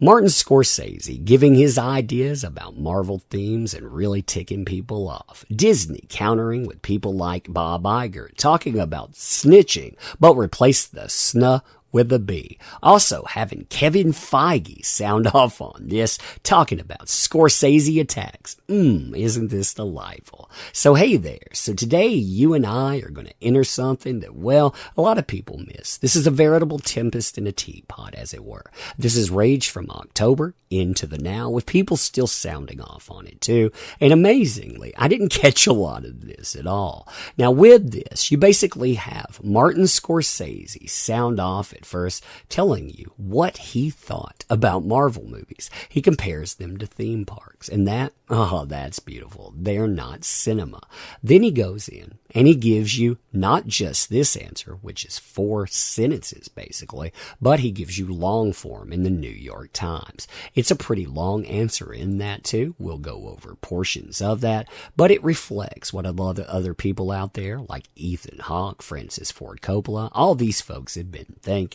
Martin Scorsese giving his ideas about Marvel themes and really ticking people off. Disney countering with people like Bob Iger talking about snitching, but replace the snuh with a B. Also having Kevin Feige sound off on this, talking about Scorsese attacks. Isn't this delightful? So hey there. So today you and I are going to enter something that, well, a lot of people miss. This is a veritable tempest in a teapot, as it were. This is raged from October into the now, with people still sounding off on it too. And amazingly, I didn't catch a lot of this at all. Now with this, you basically have Martin Scorsese sound off at first, telling you what he thought about Marvel movies. He compares them to theme parks, and that's beautiful. They're not cinema. Then he goes in and he gives you not just this answer, which is 4 sentences basically, but he gives you long form in the New York Times. It's a pretty long answer in that too. We'll go over portions of that, but it reflects what a lot of other people out there, like Ethan Hawke, Francis Ford Coppola, all these folks have been thinking.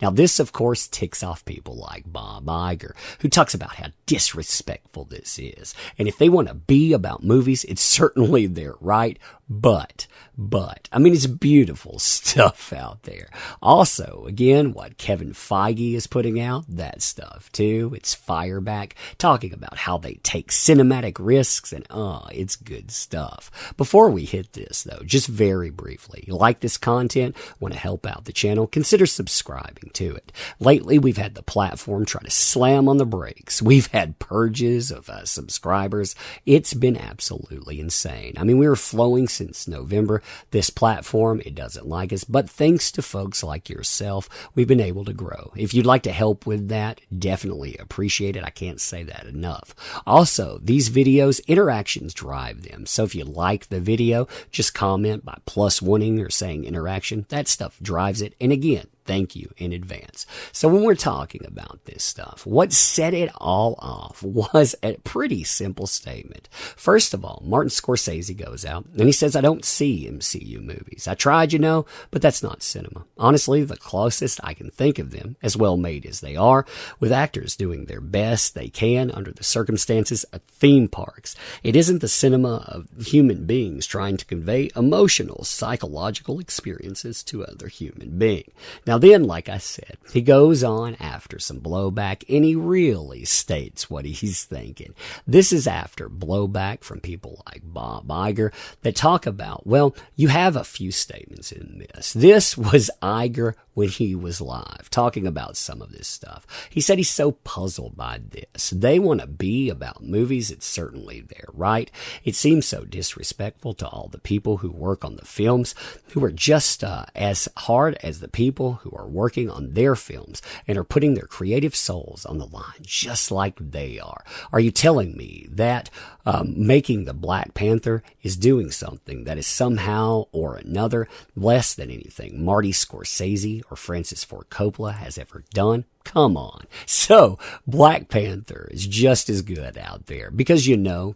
Now this, of course, ticks off people like Bob Iger, who talks about how disrespectful this is. And if they want to be about movies, it's certainly their right. But, I mean, it's beautiful stuff out there. Also, again, what Kevin Feige is putting out, that stuff too. It's Fireback, talking about how they take cinematic risks, and it's good stuff. Before we hit this though, just very briefly, you like this content, want to help out the channel, consider subscribing to it. Lately, we've had the platform try to slam on the brakes. We've had purges of subscribers. It's been absolutely insane. I mean, we were flowing since November. This platform, it doesn't like us, but thanks to folks like yourself, we've been able to grow. If you'd like to help with that, definitely appreciate it. I can't say that enough. Also, these videos, interactions drive them. So if you like the video, just comment by +1ing or saying interaction. That stuff drives it. And again, thank you in advance. So when we're talking about this stuff, what set it all off was a pretty simple statement. First of all, Martin Scorsese goes out and he says, I don't see MCU movies. I tried, but that's not cinema. Honestly, the closest I can think of them, as well made as they are, with actors doing their best they can under the circumstances of theme parks. It isn't the cinema of human beings trying to convey emotional, psychological experiences to other human beings. Now then, like I said, he goes on after some blowback and he really states what he's thinking. This is after blowback from people like Bob Iger that talk about, well, you have a few statements in this. This was Iger when he was live, talking about some of this stuff. He said he's so puzzled by this. They want to be about movies. It's certainly their right. It seems so disrespectful to all the people who work on the films, who are just as hard as the people who are working on their films and are putting their creative souls on the line just like they are. Are you telling me that making the Black Panther is doing something that is somehow or another less than anything Marty Scorsese or Francis Ford Coppola has ever done? Come on. So, Black Panther is just as good out there because,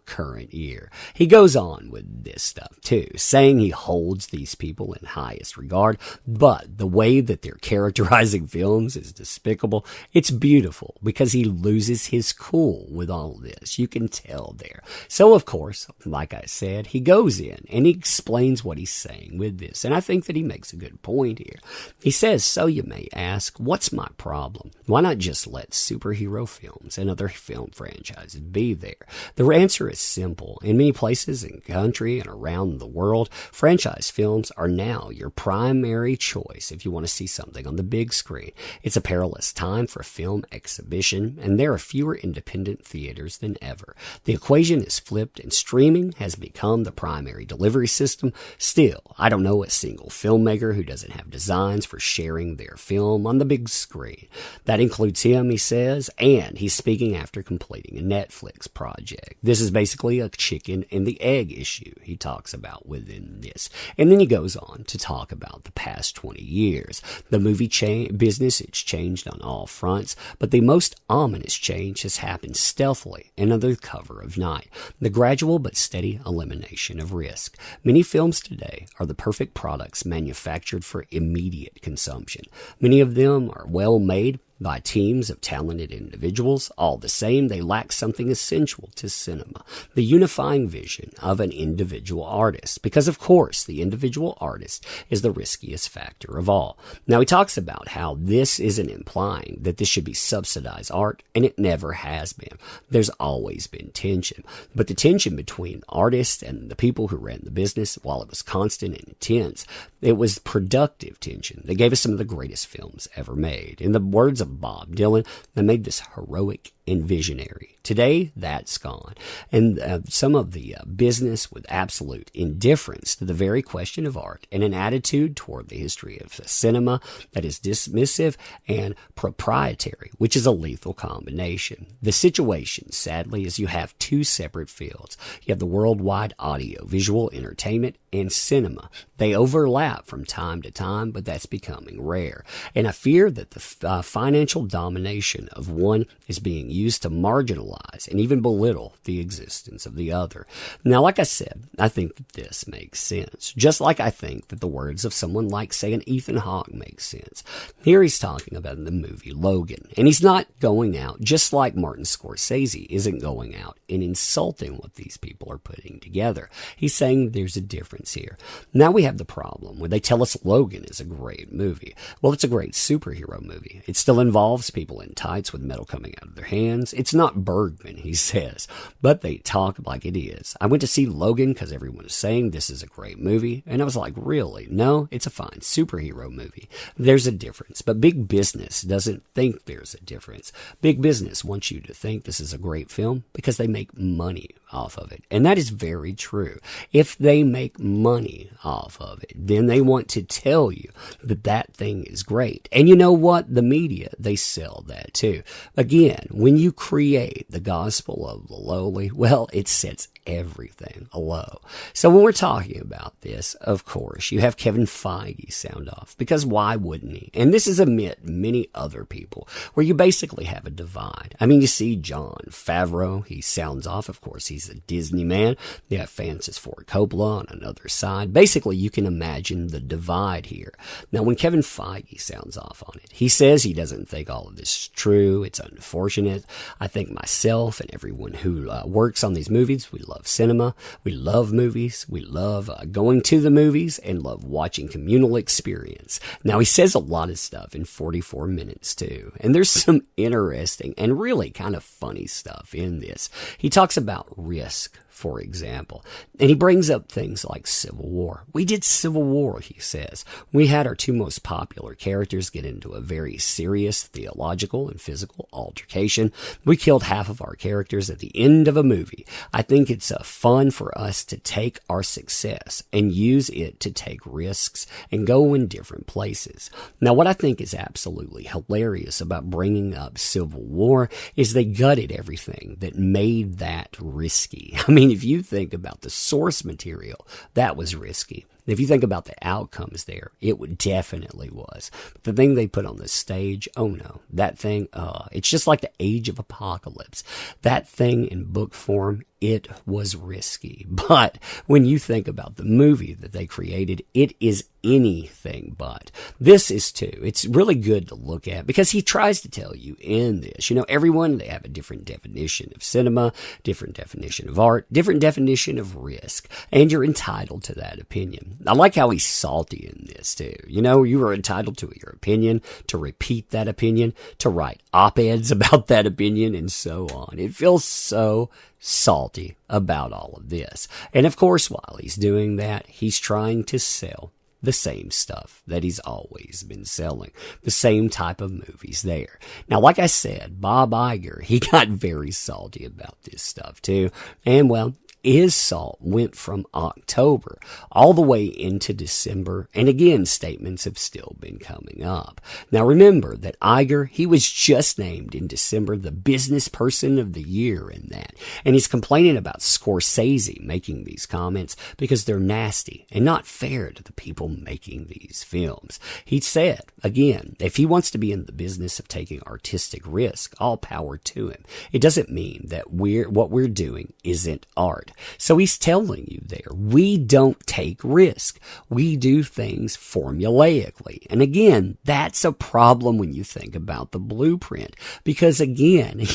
current year. He goes on with this stuff too, saying he holds these people in highest regard, but the way that they're characterizing films is despicable. It's beautiful because he loses his cool with all this. You can tell there. So, of course, like I said, he goes in and he explains what he's saying with this, and I think that he makes a good point here. He says, so you may ask, what's my problem? Why not just let superhero films and other film franchises be there? The answer is simple. In many places in the country and around the world, franchise films are now your primary choice if you want to see something on the big screen. It's a perilous time for film exhibition, and there are fewer independent theaters than ever. The equation is flipped, and streaming has become the primary delivery system. Still, I don't know a single filmmaker who doesn't have designs for sharing their film on the big screen. That includes him, he says, and he's speaking after completing a Netflix project. This is basically a chicken and the egg issue he talks about within this. And then he goes on to talk about the past 20 years. The movie business, it's changed on all fronts, but the most ominous change has happened stealthily and under the cover of night. The gradual but steady elimination of risk. Many films today are the perfect products manufactured for immediate consumption. Many of them are well made, by teams of talented individuals. All the same, they lack something essential to cinema, the unifying vision of an individual artist, because of course the individual artist is the riskiest factor of all. Now he talks about how this isn't implying that this should be subsidized art, and it never has been. There's always been tension, but the tension between artists and the people who ran the business, while it was constant and intense, it was productive tension. They gave us some of the greatest films ever made. In the words of Bob Dylan, they made this heroic and visionary. Today, that's gone. And some of the business with absolute indifference to the very question of art and an attitude toward the history of cinema that is dismissive and proprietary, which is a lethal combination. The situation, sadly, is you have two separate fields. You have the worldwide audio, visual entertainment, and cinema. They overlap from time to time, but that's becoming rare. And I fear that the financial domination of one is being used to marginalize and even belittle the existence of the other. Now, like I said, I think that this makes sense. Just like I think that the words of someone like, say, an Ethan Hawke makes sense. Here he's talking about the movie Logan, and he's not going out, just like Martin Scorsese isn't going out and insulting what these people are putting together. He's saying there's a difference here. Now we have the problem where they tell us Logan is a great movie. Well, it's a great superhero movie. It still involves people in tights with metal coming out of their hands. It's not Bergman, he says, but they talk like it is. I went to see Logan because everyone is saying this is a great movie, and I was like, really? No, it's a fine superhero movie. There's a difference, but big business doesn't think there's a difference. Big business wants you to think this is a great film because they make money off of it, and that is very true. If they make money off of it, then they want to tell you that that thing is great. And you know what? The media, they sell that too. Again, when you create the gospel of the lowly, well, it sets everything low. So when we're talking about this, of course, you have Kevin Feige sound off, because why wouldn't he? And this is amid many other people where you basically have a divide. I mean, you see Jon Favreau, he sounds off. Of course, he's a Disney man. You have Francis Ford Coppola on another side. Basically, you can imagine the divide here. Now, when Kevin Feige sounds off on it, he says he doesn't think all of this is true. It's unfortunate. I think myself and everyone who works on these movies, we love cinema, we love movies, we love going to the movies, and love watching communal experience. Now, he says a lot of stuff in 44 minutes too, and there's some interesting and really kind of funny stuff in this. He talks about risk, for example, and he brings up things like Civil War. We did Civil War, he says. We had our two most popular characters get into a very serious theological and physical altercation. We killed half of our characters at the end of a movie. I think it's fun for us to take our success and use it to take risks and go in different places. Now, what I think is absolutely hilarious about bringing up Civil War is they gutted everything that made that risky. I mean, if you think about the source material, that was risky. If you think about the outcomes there, it definitely was. But the thing they put on the stage, oh no, that thing, it's just like the Age of Apocalypse. That thing in book form, it was risky. But when you think about the movie that they created, it is anything but. This is too. It's really good to look at because he tries to tell you in this, everyone, they have a different definition of cinema, different definition of art, different definition of risk, and you're entitled to that opinion. I like how he's salty in this too. You are entitled to your opinion, to repeat that opinion, to write op-eds about that opinion, and so on. It feels so salty about all of this. And of course, while he's doing that, he's trying to sell the same stuff that he's always been selling, the same type of movies there. Now, like I said, Bob Iger, he got very salty about this stuff too. And well, his salt went from October all the way into December, and again, statements have still been coming up. Now remember that Iger, he was just named in December the Business Person of the Year in that, and he's complaining about Scorsese making these comments because they're nasty and not fair to the people making these films. He said, again, if he wants to be in the business of taking artistic risk, all power to him. It doesn't mean that what we're doing isn't art. So he's telling you there, we don't take risk. We do things formulaically. And again, that's a problem when you think about the blueprint. Because again,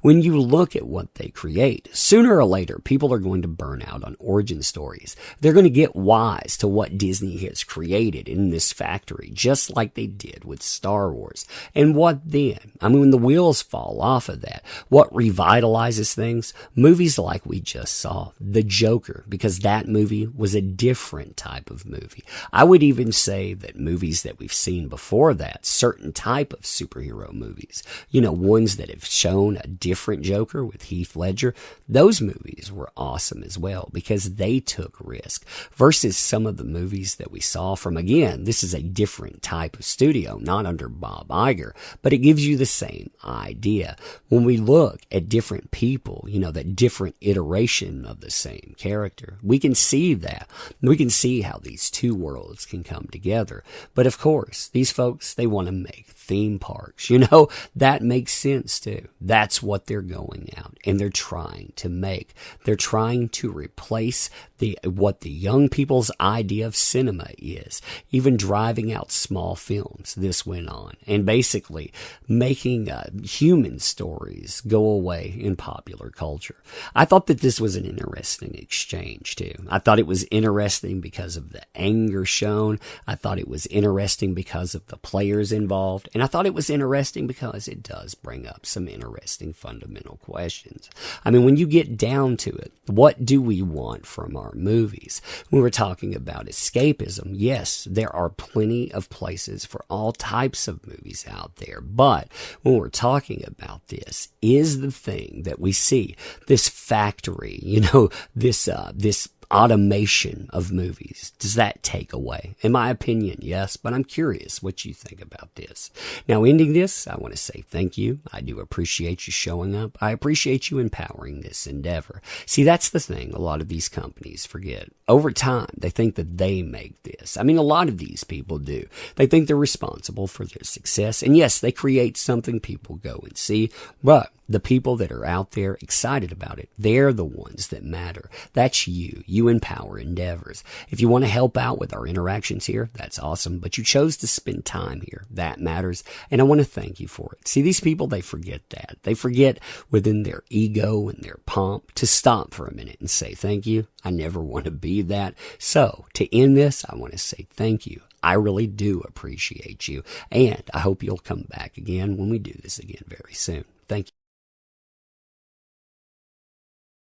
when you look at what they create, sooner or later, people are going to burn out on origin stories. They're going to get wise to what Disney has created in this factory, just like they did with Star Wars. And what then? I mean, when the wheels fall off of that, what revitalizes things? Movies like we just saw, The Joker, because that movie was a different type of movie. I would even say that movies that we've seen before that, certain type of superhero movies, ones that have shown a different Joker with Heath Ledger, those movies were awesome as well because they took risk versus some of the movies that we saw from, again, this is a different type of studio, not under Bob Iger, but it gives you the same idea. When we look at different people, that different iteration of the same character, we can see that. We can see how these two worlds can come together. But of course, these folks, they want to make theme parks. That makes sense too. That's what they're going out and they're trying to make. They're trying to replace what the young people's idea of cinema is. Even driving out small films, this went on. And basically making human stories go away in popular culture. I thought that this was an interesting exchange too. I thought it was interesting because of the anger shown. I thought it was interesting because of the players involved. And I thought it was interesting because it does bring up some interesting fundamental questions. I mean, when you get down to it, what do we want from our movies? When we're talking about escapism, yes, there are plenty of places for all types of movies out there. But when we're talking about this, is the thing that we see, this factory, this automation of movies, does that take away? In my opinion, yes, but I'm curious what you think about this. Now, ending this, I want to say thank you. I do appreciate you showing up. I appreciate you empowering this endeavor. See, that's the thing a lot of these companies forget. Over time, they think that they make this. I mean, a lot of these people do. They think they're responsible for their success. And yes, they create something people go and see, but the people that are out there excited about it, they're the ones that matter. That's you. You empower endeavors. If you want to help out with our interactions here, that's awesome. But you chose to spend time here. That matters. And I want to thank you for it. See, these people, they forget that. They forget within their ego and their pomp to stop for a minute and say thank you. I never want to be that. So to end this, I want to say thank you. I really do appreciate you. And I hope you'll come back again when we do this again very soon. Thank you.